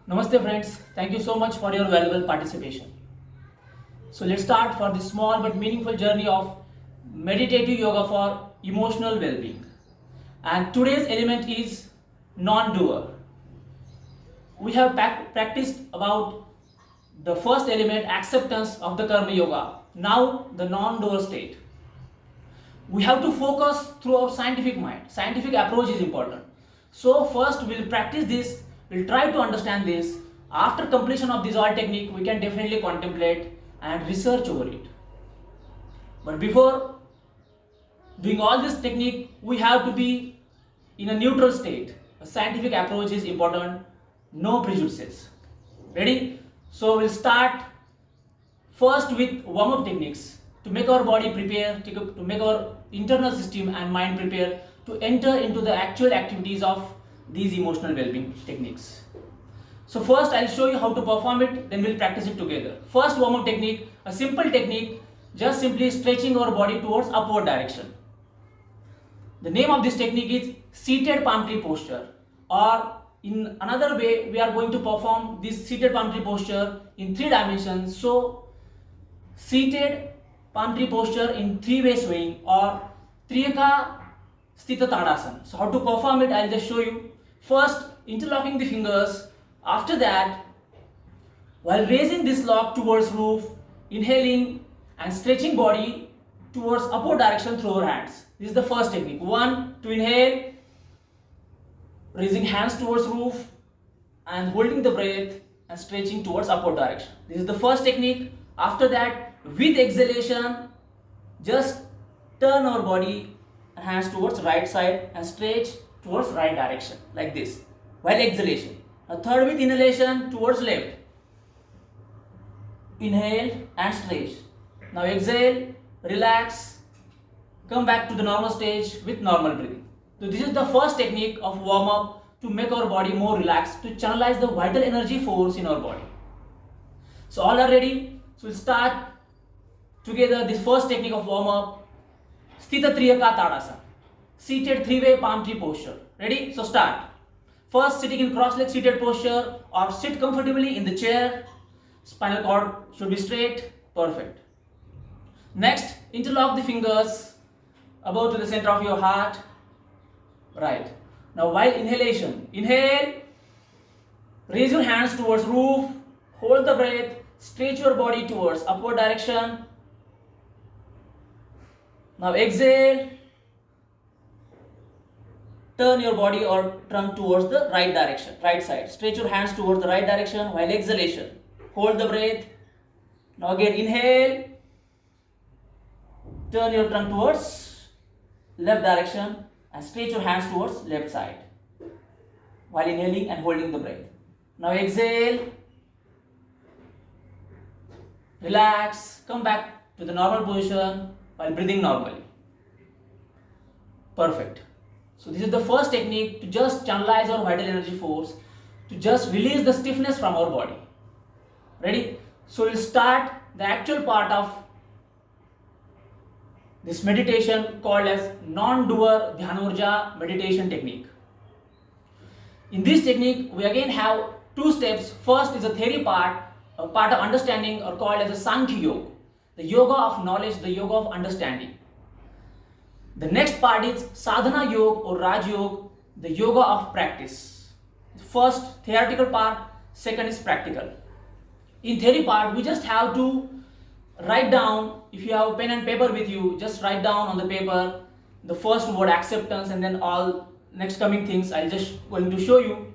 Namaste friends, thank you so much for your valuable participation. So let's start for this small but meaningful journey of meditative yoga for emotional well-being. And today's element is non-doer. We have practiced about the first element, acceptance of the karma yoga. Now the non-doer state. We have to focus through our scientific mind. Scientific approach is important. So first we'll practice this, we'll try to understand this. After completion of this all technique, we can definitely contemplate and research over it. But before doing all this technique, we have to be in a neutral state. A scientific approach is important, no prejudices. Ready? So we'll start first with warm-up techniques to make our body prepare, to make our internal system and mind prepare to enter into the actual activities of these emotional well-being techniques. So first I'll show you how to perform it, then we'll practice it together. First warm-up technique, a simple technique, just simply stretching our body towards upward direction. The name of this technique is seated palm tree posture, or in another way we are going to perform this seated palm tree posture in 3 dimensions. So seated palm tree posture in 3-way swing or Triyaka Sthita Tadasana. So how to perform it, I'll just show you. First, interlocking the fingers. After that, while raising this lock towards roof, inhaling and stretching body towards upward direction through our hands. This is the first technique. 1, to inhale, raising hands towards roof and holding the breath and stretching towards upward direction. This is the first technique. After that, with exhalation, just turn our body and hands towards right side and stretch towards right direction like this while exhalation. A third, with inhalation towards left. Inhale and stretch. Now exhale, relax, come back to the normal stage with normal breathing. So this is the first technique of warm up to make our body more relaxed, to channelize the vital energy force in our body. So all are ready? So we'll start together this first technique of warm up, Sthita Triyaka Tadasana, seated 3-way palm tree posture. Ready? So start. First, sitting in cross-leg seated posture or sit comfortably in the chair. Spinal cord should be straight. Perfect. Next, interlock the fingers above to the center of your heart. Right. Now while inhalation, inhale, raise your hands towards roof, hold the breath, stretch your body towards upward direction. Now exhale, turn your body or trunk towards the right direction, right side. Stretch your hands towards the right direction while exhalation. Hold the breath. Now again inhale, turn your trunk towards left direction and stretch your hands towards left side while inhaling and holding the breath. Now exhale, relax, come back to the normal position while breathing normally. Perfect. So this is the first technique to just channelize our vital energy force, to just release the stiffness from our body. Ready? So we'll start the actual part of this meditation called as Non-Doer Dhyanorja Meditation Technique. In this technique, we again have 2 steps. First is a theory part, a part of understanding, or called as a Sankhya Yoga, the yoga of knowledge, the yoga of understanding. The next part is Sadhana Yoga or Raj Yoga, the yoga of practice. First, theoretical part, second is practical. In theory part, we just have to write down, if you have pen and paper with you, just write down on the paper the first word acceptance, and then all next coming things I'll just going to show you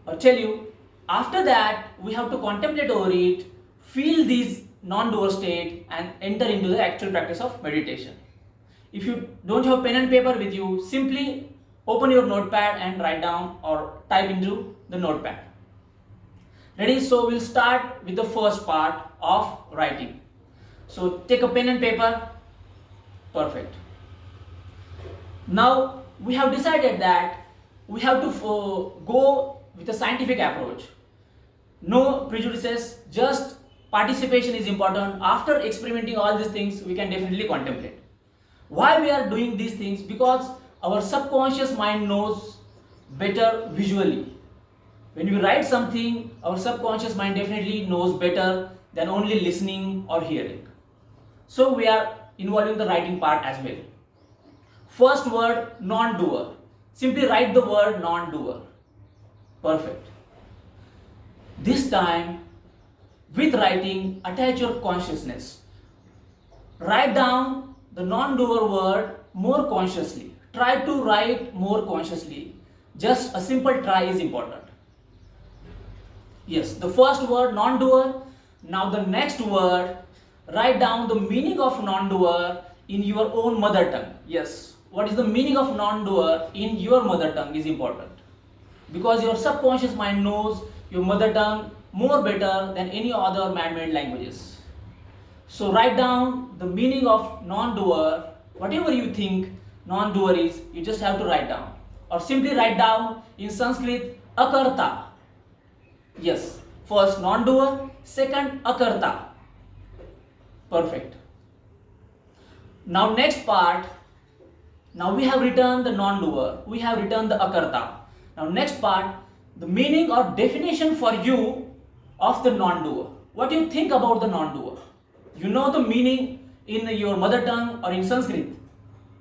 or tell you. After that, we have to contemplate over it, feel this non-doer state and enter into the actual practice of meditation. If you don't have pen and paper with you, simply open your notepad and write down or type into the notepad. Ready? So we'll start with the first part of writing. So take a pen and paper. Perfect. Now we have decided that we have to go with a scientific approach. No prejudices, just participation is important. After experimenting all these things, we can definitely contemplate. Why we are doing these things? Because our subconscious mind knows better visually. When we write something, our subconscious mind definitely knows better than only listening or hearing. So we are involving the writing part as well. First word, non-doer. Simply write the word non-doer. Perfect. This time, with writing, attach your consciousness. Write down the non-doer word more consciously. Try to write more consciously. Just a simple try is important. Yes, the first word, non-doer. Now the next word, write down the meaning of non-doer in your own mother tongue. Yes, what is the meaning of non-doer in your mother tongue is important. Because your subconscious mind knows your mother tongue more better than any other man-made languages. So write down the meaning of non-doer. Whatever you think non-doer is, you just have to write down. Or simply write down in Sanskrit, akarta. Yes, first non-doer, second akarta. Perfect. Now next part, now we have written the non-doer, we have written the akarta. Now next part, the meaning or definition for you of the non-doer. What do you think about the non-doer? You know the meaning in your mother tongue or in Sanskrit,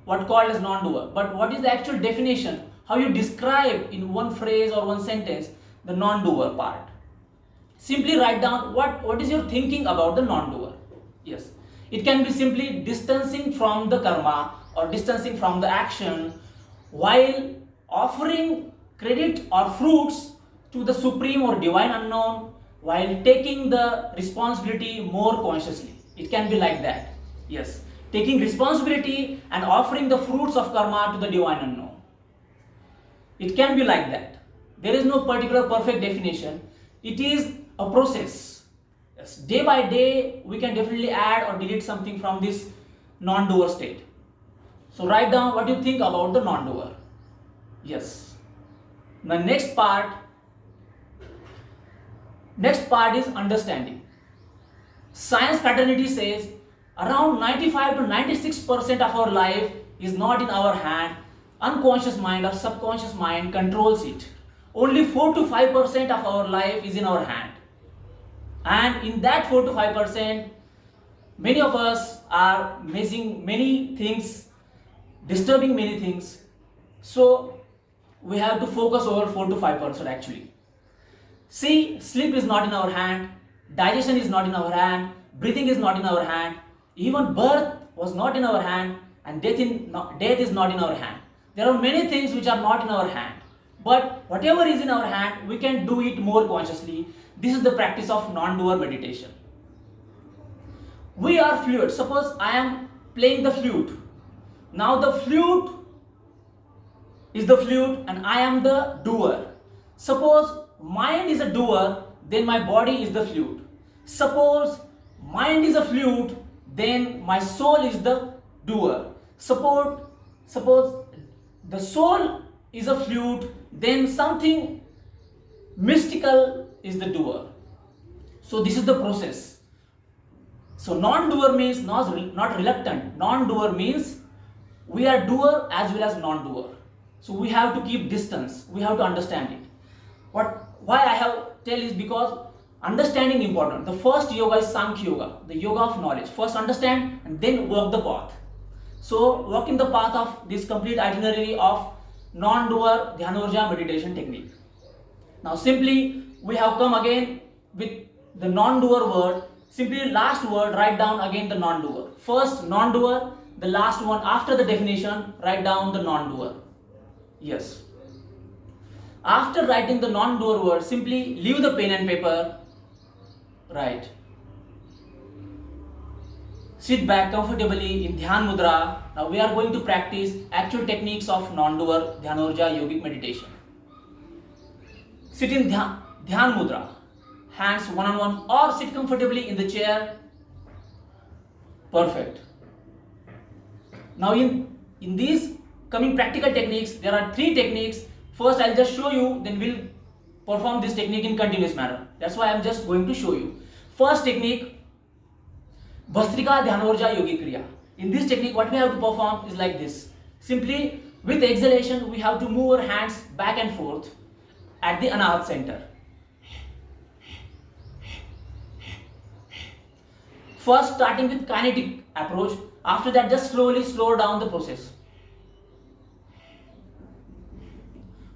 what called as non-doer. But what is the actual definition? How you describe in one phrase or one sentence the non-doer part. Simply write down what is your thinking about the non-doer. Yes, it can be simply distancing from the karma or distancing from the action while offering credit or fruits to the supreme or divine unknown while taking the responsibility more consciously. It can be like that. Yes, taking responsibility and offering the fruits of karma to the divine unknown. It can be like that. There is no particular perfect definition. It is a process. Yes. Day by day, we can definitely add or delete something from this non-doer state. So write down what you think about the non-doer. Yes. The next part is understanding. Science fraternity says around 95 to 96% of our life is not in our hand. Unconscious mind or subconscious mind controls it. Only 4 to 5% of our life is in our hand. And in that 4 to 5%, many of us are missing many things, disturbing many things. So we have to focus over 4 to 5% actually. See, sleep is not in our hand, digestion is not in our hand, breathing is not in our hand, even birth was not in our hand, and death is not in our hand. There are many things which are not in our hand. But whatever is in our hand, we can do it more consciously. This is the practice of non-doer meditation. We are fluid. Suppose I am playing the flute. Now the flute is the flute and I am the doer. Suppose mind is a doer, then my body is the flute. Suppose mind is a flute, then my soul is the doer. Suppose the soul is a flute, then something mystical is the doer. So this is the process. So non-doer means not reluctant. Non-doer means we are doer as well as non-doer. So we have to keep distance. We have to understand it. Why I have tell is because understanding important. The first yoga is Sankhya Yoga, the yoga of knowledge. First understand and then walk the path. So walk in the path of this complete itinerary of Non-Doer Dhyanorja Meditation Technique. Now simply we have come again with the non-doer word. Simply last word, write down again the non-doer. First non-doer, the last one after the definition, write down the non-doer. Yes. After writing the non-doer word, simply leave the pen and paper. Right. Sit back comfortably in Dhyan Mudra. Now we are going to practice actual techniques of Non-Doer Dhyanorja Yogic Meditation. Sit in Dhyan Mudra, hands one on one, or sit comfortably in the chair. Perfect. Now in these coming practical techniques, there are 3 techniques. First I'll just show you, then we'll perform this technique in continuous manner. That's why I'm just going to show you. First technique, Bhastrika Dhyanorja Yogic Kriya. In this technique, what we have to perform is like this. Simply with exhalation, we have to move our hands back and forth at the Anahat center. First starting with kinetic approach, after that just slowly slow down the process.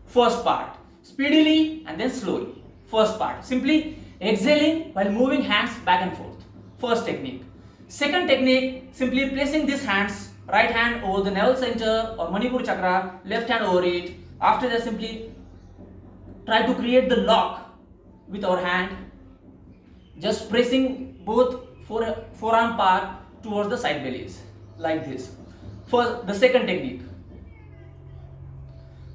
First part, speedily and then slowly. First part, simply exhaling while moving hands back and forth. First technique. Second technique, simply placing these hands, right hand over the navel center or Manipur chakra, left hand over it. After that, simply try to create the lock with our hand, just pressing both forearm part towards the side bellies, like this. For the second technique,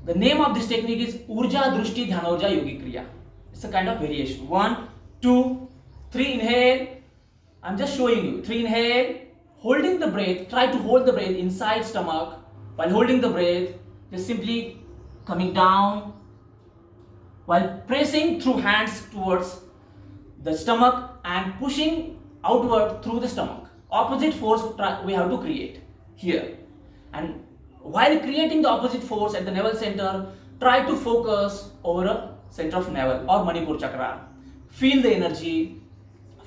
the name of this technique is Doer Dhyanorja yogic kriya. It's a kind of variation. 1, 2, 3 inhale. I'm just showing you. 3 inhale, holding the breath. Try to hold the breath inside stomach. While holding the breath, just simply coming down while pressing through hands towards the stomach and pushing outward through the stomach. Opposite force we have to create here. And while creating the opposite force at the navel center, try to focus over a center of navel or Manipur chakra. Feel the energy,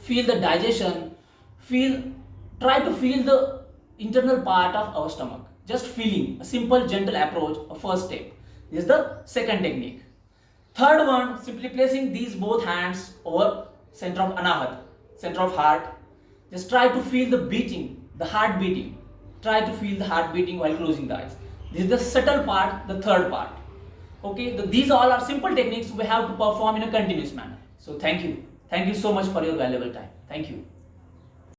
feel the digestion, try to feel the internal part of our stomach. Just feeling, a simple gentle approach, a first step. This is the second technique. Third one, simply placing these both hands over center of Anahat, center of heart. Just try to feel the beating, the heart beating. Try to feel the heart beating while closing the eyes. This is the subtle part, the third part. Okay, these all are simple techniques we have to perform in a continuous manner. So thank you. Thank you so much for your valuable time. Thank you.